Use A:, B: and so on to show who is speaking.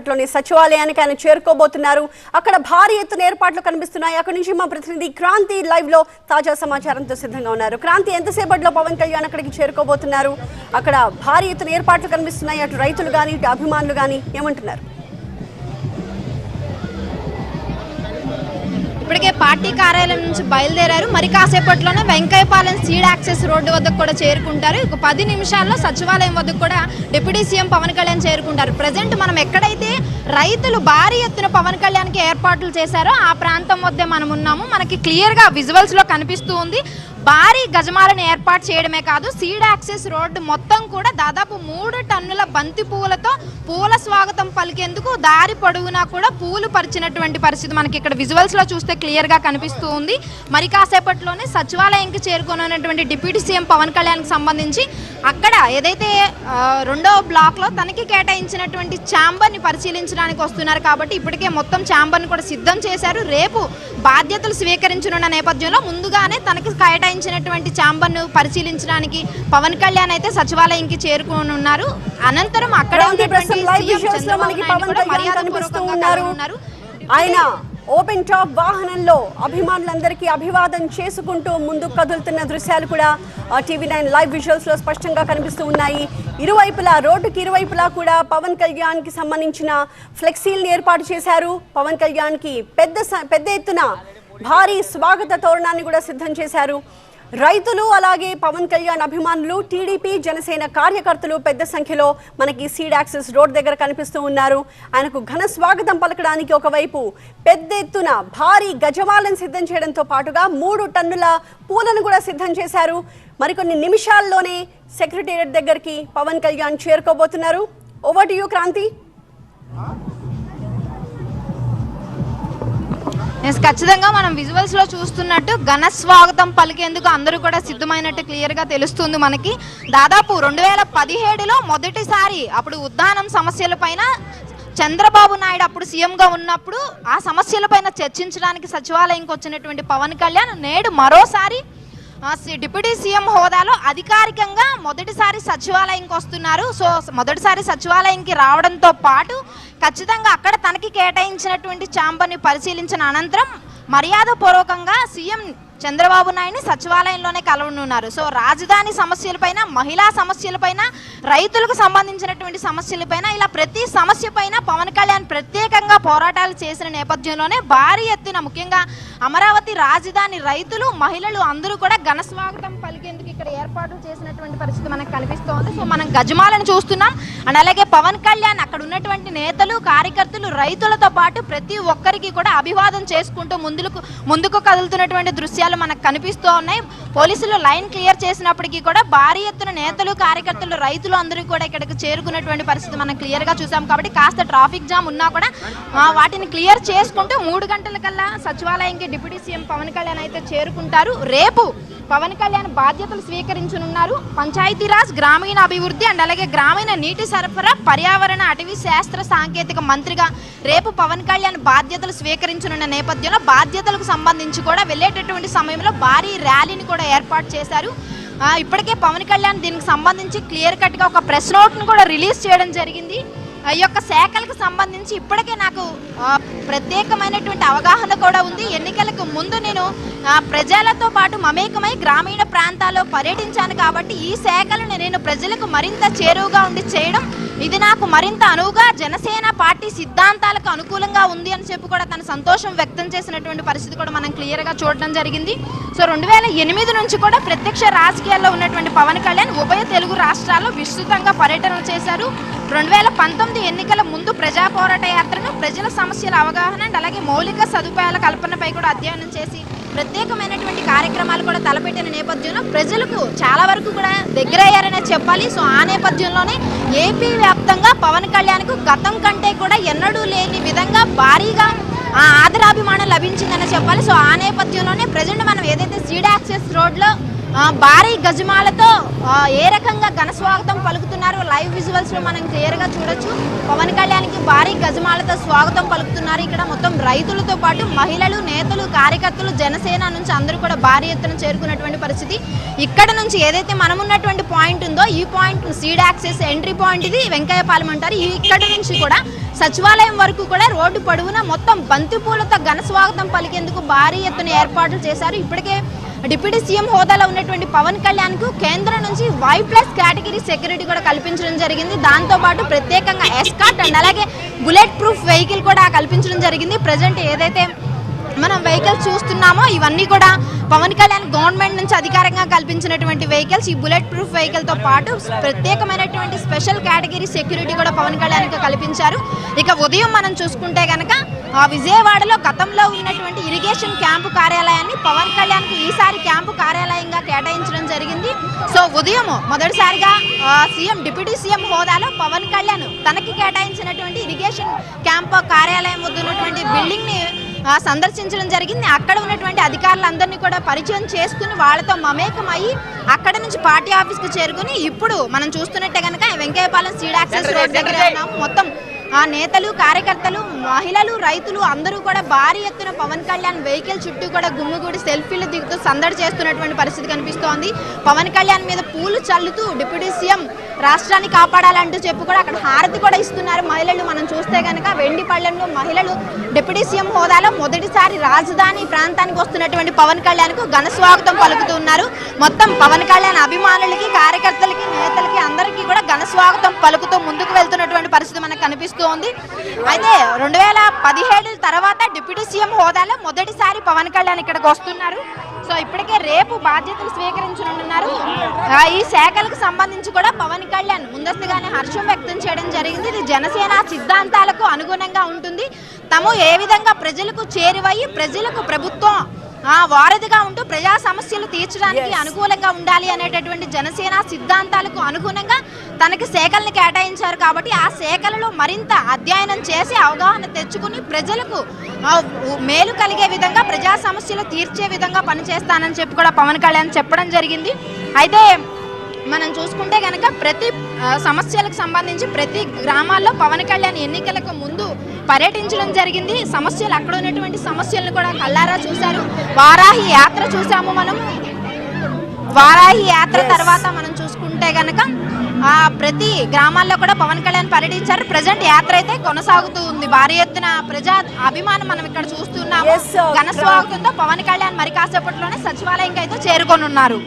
A: లోని సచివాలయానికి ఆయన చేరుకోబోతున్నారు. అక్కడ భారీ ఎత్తున ఏర్పాట్లు కనిపిస్తున్నాయి. అక్కడి నుంచి మా ప్రతినిధి క్రాంతి లైవ్ లో తాజా సమాచారంతో సిద్ధంగా ఉన్నారు. క్రాంతి, ఎంతసేపట్లో పవన్ కళ్యాణ్ అక్కడికి చేరుకోబోతున్నారు? అక్కడ భారీ ఎత్తున ఏర్పాట్లు కనిపిస్తున్నాయి. అటు రైతులు కానీ ఇటు అభిమానులు కానీ ఏమంటున్నారు?
B: ఇప్పటికే పార్టీ కార్యాలయం నుంచి బయలుదేరారు. మరి కాసేపట్లోనే వెంకయ్యపాలెం సీడ్ యాక్సెస్ రోడ్డు వద్దకు కూడా చేరుకుంటారు. ఒక 10 నిమిషాల్లో సచివాలయం వద్దకు కూడా డిప్యూటీ సీఎం పవన్ కళ్యాణ్ చేరుకుంటారు. ప్రజెంట్ మనం ఎక్కడైతే రైతులు భారీ ఎత్తున పవన్ కళ్యాణ్కి ఏర్పాట్లు చేశారో ఆ ప్రాంతం వద్దే మనం ఉన్నాము. మనకి క్లియర్గా విజువల్స్లో కనిపిస్తూ ఉంది. భారీ గజమాలను ఏర్పాటు చేయడమే కాదు, సీడ్ యాక్సెస్ రోడ్డు మొత్తం కూడా దాదాపు 3 టన్నుల బంతి పువ్వులతో పూల స్వాగతం పలికేందుకు దారి పొడవునా కూడా పూలు పరిచినటువంటి పరిస్థితి మనకి ఇక్కడ విజువల్స్లో చూస్తే క్లియర్గా కనిపిస్తూ ఉంది. మరి కాసేపట్లోనే సచివాలయంకి చేరుకున్నటువంటి డిప్యూటీ సీఎం పవన్ కళ్యాణ్కి సంబంధించి అక్కడ ఏదైతే 2వ బ్లాక్లో తనకి కేటాయించినటువంటి ఛాంబర్ని పరిశీలించడానికి వస్తున్నారు. కాబట్టి ఇప్పటికే మొత్తం ఛాంబర్ని కూడా సిద్ధం చేశారు. రేపు బాధ్యతలు స్వీకరించనున్న నేపథ్యంలో ముందుగానే తనకి కేటాయించినటువంటి ఛాంబర్ను పరిశీలించడానికి పవన్ కళ్యాణ్ అయితే సచివాలయంకి చేరుకోనున్నారు. అనంతరం అక్కడ
A: ఆయన ఓపెన్ టాప్ వాహనంలో అభిమానులందరికీ అభివాదం చేసుకుంటూ ముందుకు కదులుతున్న దృశ్యాలు కూడా TV9 లైవ్ విజువల్స్ లో స్పష్టంగా కనిపిస్తూ ఉన్నాయి. ఇరువైపులా రోడ్డుకి ఇరువైపులా కూడా పవన్ కళ్యాణ్ కి సంబంధించిన ఫ్లెక్సీలను ఏర్పాటు చేశారు. పవన్ కళ్యాణ్ కి పెద్ద ఎత్తున భారీ స్వాగత తోరణాన్ని కూడా సిద్ధం చేశారు. రైతులు అలాగే పవన్ కళ్యాణ్ అభిమానులు, టీడీపీ జనసేన కార్యకర్తలు పెద్ద సంఖ్యలో మనకి సీడ్ యాక్సెస్ రోడ్ దగ్గర కనిపిస్తూ ఉన్నారు. ఆయనకు ఘన స్వాగతం పలకడానికి ఒకవైపు పెద్ద ఎత్తున భారీ గజమాలను సిద్ధం చేయడంతో పాటుగా 3 టన్నుల పూలను కూడా సిద్ధం చేశారు. మరికొన్ని నిమిషాల్లోనే సెక్రటేరియట్ దగ్గరికి పవన్ కళ్యాణ్ చేరుకోబోతున్నారు. Over to you Kranthi.
B: ఖచ్చితంగా మనం విజువల్స్ లో చూస్తున్నట్టు ఘన స్వాగతం పలికేందుకు అందరూ కూడా సిద్ధమైనట్టు క్లియర్ గా తెలుస్తుంది మనకి. దాదాపు 2017లో మొదటిసారి అప్పుడు ఉద్దానం సమస్యలపైన చంద్రబాబు నాయుడు అప్పుడు సీఎంగా ఉన్నప్పుడు ఆ సమస్యలపైన చర్చించడానికి సచివాలయంకి వచ్చినటువంటి పవన్ కళ్యాణ్ నేడు మరోసారి డిప్యూటీ సీఎం హోదాలో అధికారికంగా మొదటిసారి సచివాలయంకి వస్తున్నారు. సో మొదటిసారి సచివాలయంకి రావడంతో పాటు ఖచ్చితంగా అక్కడ తనకి కేటాయించినటువంటి ఛాంబర్ని పరిశీలించిన అనంతరం మర్యాదపూర్వకంగా సీఎం చంద్రబాబు నాయుడిని సచివాలయంలోనే కలవనున్నారు. సో రాజధాని సమస్యలపైన, మహిళా సమస్యలపైన, రైతులకు సంబంధించినటువంటి సమస్యలపైన ఇలా ప్రతి సమస్యపైన పవన్ కళ్యాణ్ ప్రత్యేకంగా పోరాటాలు చేసిన నేపథ్యంలోనే భారీ ఎత్తున ముఖ్యంగా అమరావతి రాజధాని రైతులు, మహిళలు అందరూ కూడా ఘన స్వాగతం పలికేందుకు ఇక్కడ ఏర్పాట్లు చేసినటువంటి పరిస్థితి మనకు కనిపిస్తోంది. సో మనం గజమాలను చూస్తున్నాం. అండ్ అలాగే పవన్ కళ్యాణ్ అక్కడ ఉన్నటువంటి నేతలు, కార్యకర్తలు, రైతులతో పాటు ప్రతి ఒక్కరికి కూడా అభివాదం చేసుకుంటూ ముందుకు కదులుతున్నటువంటి దృశ్యాలు మనకు కనిపిస్తూ ఉన్నాయి. పోలీసులు లైన్ క్లియర్ చేసినప్పటికీ కూడా భారీ ఎత్తున నేతలు, కార్యకర్తలు, రైతులు అందరూ కూడా ఇక్కడికి చేరుకున్నటువంటి పరిస్థితి మనం క్లియర్ గా చూసాం. కాబట్టి కాస్త ట్రాఫిక్ జామ్ ఉన్నా కూడా వాటిని క్లియర్ చేసుకుంటూ 3 గంటల కల్లా సచివాలయంకి డిప్యూటీ సీఎం పవన్ కళ్యాణ్ అయితే చేరుకుంటారు. రేపు పవన్ కళ్యాణ్ బాధ్యతలు స్వీకరించనున్నారు. పంచాయతీరాజ్, గ్రామీణ అభివృద్ధి అండ్ అలాగే గ్రామీణ నీటి సరఫరా, పర్యావరణ, అటవీ శాస్త్ర సాంకేతిక మంత్రిగా రేపు పవన్ కళ్యాణ్ బాధ్యతలు స్వీకరించనున్న నేపథ్యంలో బాధ్యతలకు సంబంధించి కూడా వెళ్ళేటటువంటి సమయంలో భారీ ర్యాలీని కూడా ఏర్పాటు చేశారు. ఇప్పటికే పవన్ కళ్యాణ్ దీనికి సంబంధించి క్లియర్ కట్గా ఒక ప్రెస్ నోట్ను కూడా రిలీజ్ చేయడం జరిగింది. ఈ యొక్క శాఖలకు సంబంధించి ఇప్పటికే నాకు ప్రత్యేకమైనటువంటి అవగాహన కూడా ఉంది. ఎన్నికలకు ముందు నేను ప్రజలతో పాటు మమేకమై గ్రామీణ ప్రాంతాల్లో పర్యటించాను. కాబట్టి ఈ శాఖలను నేను ప్రజలకు మరింత చేరువుగా ఉండి చేయడం ఇది నాకు మరింత అనువుగా జనసేన పార్టీ సిద్ధాంతాలకు అనుకూలంగా ఉంది అని చెప్పి కూడా తన సంతోషం వ్యక్తం చేసినటువంటి పరిస్థితి కూడా మనం క్లియర్గా చూడడం జరిగింది. సో 2008 నుంచి కూడా ప్రత్యక్ష రాజకీయాల్లో ఉన్నటువంటి పవన్ కళ్యాణ్ ఉభయ తెలుగు రాష్ట్రాల్లో విస్తృతంగా పర్యటనలు చేశారు. 2019 ఎన్నికల ముందు ప్రజా పోరాట యాత్రను, ప్రజల సమస్యల అవగాహన అండ్ అలాగే మౌలిక సదుపాయాల కల్పనపై కూడా అధ్యయనం చేసి ప్రత్యేకమైనటువంటి కార్యక్రమాలు కూడా తలపెట్టిన నేపథ్యంలో ప్రజలకు చాలా వరకు కూడా దగ్గరయ్యారనే చెప్పాలి. సో ఆ నేపథ్యంలోనే ఏపీ వ్యాప్తంగా పవన్ కళ్యాణ్కు గతం కంటే కూడా ఎన్నడూ లేని విధంగా భారీగా ఆదరాభిమానం లభించిందని చెప్పాలి. సో ఆ నేపథ్యంలోనే ప్రజెంట్ మనం ఏదైతే సీడ్ యాక్సెస్ రోడ్లో భారీ గజమాలతో ఏ రకంగా ఘన స్వాగతం పలుకుతున్నారు లైవ్ విజువల్స్ లో మనం క్లియర్ గా చూడొచ్చు. పవన్ కళ్యాణ్కి భారీ గజమాలతో స్వాగతం పలుకుతున్నారు. ఇక్కడ మొత్తం రైతులతో పాటు మహిళలు, నేతలు, కార్యకర్తలు, జనసేన నుంచి అందరూ కూడా భారీ ఎత్తున చేరుకున్నటువంటి పరిస్థితి. ఇక్కడ నుంచి ఏదైతే మనం ఉన్నటువంటి పాయింట్ ఉందో ఈ point seed access entry point ఇది వెంకయ్యపాలెం అంటారు. ఇక్కడ నుంచి కూడా సచివాలయం వరకు కూడా రోడ్డు పొడవునా మొత్తం బంతిపూలతో ఘన స్వాగతం పలికేందుకు భారీ ఎత్తున ఏర్పాట్లు చేశారు. ఇప్పటికే డిప్యూటీ సీఎం హోదాలో ఉన్నటువంటి పవన్ కళ్యాణ్ కు కేంద్రం నుంచి Y+ కేటగిరీ సెక్యూరిటీ కూడా కల్పించడం జరిగింది. దాంతోపాటు ప్రత్యేకంగా ఎస్కార్ట్ అండ్ అలాగే బుల్లెట్ ప్రూఫ్ వెహికల్ కూడా కల్పించడం జరిగింది. ప్రజెంట్ ఏదైతే మనం వెహికల్స్ చూస్తున్నామో ఇవన్నీ కూడా పవన్ కళ్యాణ్ గవర్నమెంట్ నుంచి అధికారంగా కల్పించినటువంటి వెహికల్స్. ఈ బుల్లెట్ ప్రూఫ్ వెహికల్తో పాటు ప్రత్యేకమైనటువంటి స్పెషల్ కేటగిరీ సెక్యూరిటీ కూడా పవన్ కళ్యాణ్కి కల్పించారు. ఇక ఉదయం మనం చూసుకుంటే కనుక విజయవాడలో గతంలో ఉన్నటువంటి ఇరిగేషన్ క్యాంపు కార్యాలయాన్ని పవన్ కళ్యాణ్కి ఈసారి క్యాంపు కార్యాలయంగా కేటాయించడం జరిగింది. సో ఉదయం మొదటిసారిగా డిప్యూటీ సీఎం హోదాలో పవన్ కళ్యాణ్ తనకి కేటాయించినటువంటి ఇరిగేషన్ క్యాంపు కార్యాలయం వద్ద ఉన్నటువంటి బిల్డింగ్ ని సందర్శించడం జరిగింది. అక్కడ ఉన్నటువంటి అధికారులందరినీ కూడా పరిచయం చేసుకుని వాళ్ళతో మమేకం అయ్యి అక్కడ నుంచి పార్టీ ఆఫీస్కి చేరుకుని ఇప్పుడు మనం చూస్తున్నట్టే కనుక వెంకయ్యపాలెం సీడ్ యాక్సెస్ రోడ్ దగ్గర ఉన్నాము. మొత్తం నేతలు, కార్యకర్తలు, మహిళలు, రైతులు అందరూ కూడా భారీ ఎత్తున పవన్ కళ్యాణ్ వెహికల్ చుట్టూ కూడా గుమ్మిగూడి సెల్ఫీలు దిగుతూ సందడి చేస్తున్నటువంటి పరిస్థితి కనిపిస్తోంది. పవన్ కళ్యాణ్ మీద పూలు చల్లుతూ డిప్యూటీ సీఎం రాష్ట్రాన్ని కాపాడాలంటూ చెప్పి కూడా అక్కడ హారతి కూడా ఇస్తున్నారు మహిళలు. మనం చూస్తే కనుక వెండిపళ్ళెంలో మహిళలు డిప్యూటీ సీఎం హోదాలో మొదటిసారి రాజధాని ప్రాంతానికి వస్తున్నటువంటి పవన్ కళ్యాణ్కు ఘన స్వాగతం పలుకుతున్నారు. మొత్తం పవన్ కళ్యాణ్ అభిమానులకి, కార్యకర్తలకి, నేతలకి అందరికీ కూడా ఘన స్వాగతం పలుకుతూ ముందుకు వెళ్తున్నటువంటి పరిస్థితి మనకు కనిపిస్తుంది. అయితే 2017 తర్వాత డిప్యూటీ సీఎం హోదాలో మొదటిసారి పవన్ కళ్యాణ్ ఇక్కడికి వస్తున్నారు. సో ఇప్పటికే రేపు బాధ్యతలు స్వీకరించనున్నారు. ఈ శాఖలకు సంబంధించి కూడా పవన్ కళ్యాణ్ ముందస్తుగానే హర్షం వ్యక్తం చేయడం జరిగింది. ఇది జనసేన సిద్ధాంతాలకు అనుగుణంగా ఉంటుంది. తాము ఏ విధంగా ప్రజలకు చేరువయ్యి ప్రజలకు ప్రభుత్వం వారధిగా ఉంటూ ప్రజా సమస్యలు తీర్చడానికి అనుకూలంగా ఉండాలి అనేటటువంటి జనసేన సిద్ధాంతాలకు అనుగుణంగా తనకి శాఖలను కేటాయించారు. కాబట్టి ఆ శాఖలలో మరింత అధ్యయనం చేసి అవగాహన తెచ్చుకుని ప్రజలకు మేలు కలిగే విధంగా ప్రజా సమస్యలు తీర్చే విధంగా పనిచేస్తానని చెప్పి కూడా పవన్ కళ్యాణ్ చెప్పడం జరిగింది. అయితే మనం చూసుకుంటే కనుక ప్రతి సమస్యలకు సంబంధించి ప్రతి గ్రామాల్లో పవన్ కళ్యాణ్ ఎన్నికలకు ముందు పర్యటించడం జరిగింది. సమస్యలు అక్కడ ఉన్నటువంటి సమస్యలను కూడా కళ్ళారా చూశారు. వారాహి యాత్ర చూసాము మనం. వారాహి యాత్ర తర్వాత మనం చూసుకుంటే కనుక ప్రతి గ్రామాల్లో కూడా పవన్ కళ్యాణ్ పర్యటించారు. ప్రజెంట్ యాత్ర అయితే కొనసాగుతూ ఉంది. భారీ ఎత్తున ప్రజా అభిమానం మనం ఇక్కడ చూస్తున్నాము. ఘన స్వాగతంతో పవన్ కళ్యాణ్ మరి కాసేపట్లోనే సచివాలయంకి అయితే చేరుకొనున్నారు.